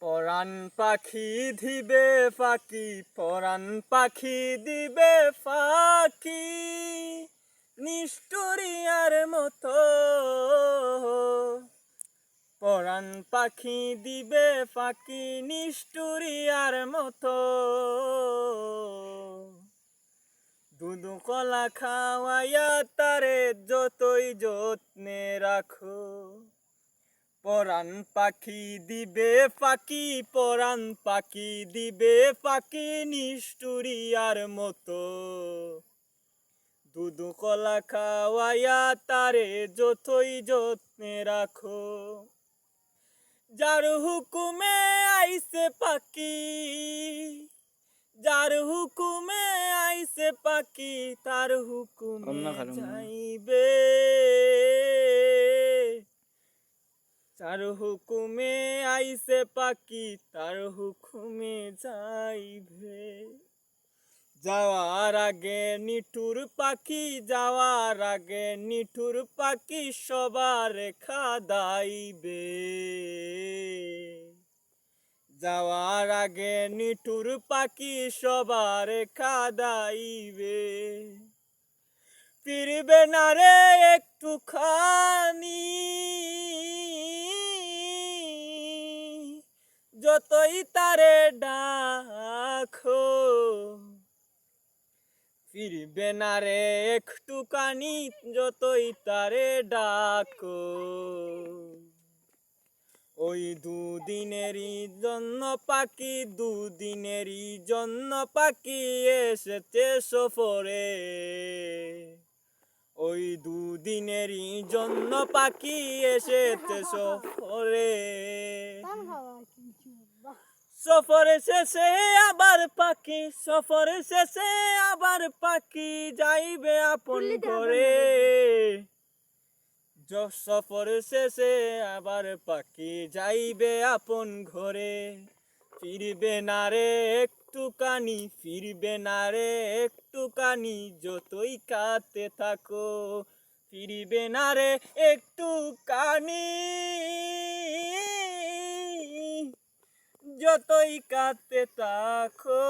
পরাণ পাখি দিবে ফাঁকি, পরাণ পাখি দিবে ফাঁকি, নিষ্ঠুরিয়ার মতো। পরাণ পাখি দিবে ফাঁকি, নিষ্ঠুরিয়ার মতো। দুধ কলা খাওয়াইয়া তারে যতই যত্নে রাখো। পরাণ পাখি দিবে ফাঁকি, পরাণ পাখি দিবে ফাঁকি, নিষ্ঠুরিয়ার মতো। দুধ কলা খাওয়াইয়া তারে যতই যত্নে রাখো। যার হুকুমে আইছে পাখি, যার হুকুমে আইছে পাখি, তার হুকুমে যাইবে। যার হুকুমে আইছে পাখি, তার হুকুমে যাইবে। যাওয়ার আগে নিঠুর পাখি, যাওয়ার আগে নিঠুর পাখি, সবার খাদাইবে। যাওয়ার আগে নিঠুর পাখি, সবার খাদাইবে। ফিরবে না রে একটুখানি, যতই তারে ডাকো। ফিরবে না রে একটুখানি, যতই তারে ডাকো। ওই দুদিনেরই জন্য পাখি, দুদিনেরই জন্য পাখি এসেছে সফরে। ওই দুদিনেরই জন্য পাখি এসেছে সফরে। সফরে শেষে আবার পাখি, সফরে শেষে আবার পাখি, যাইবে আপন ঘরে। সফরে শেষে আবার পাখি যাইবে আপন ঘরে। ফিরবে না রে একটুখানি, ফিরবে না রে একটুখানি, যতই কাঁদতে থাকো। ফিরবে না রে একটুখানি, যতই কাঁদতে থাকো।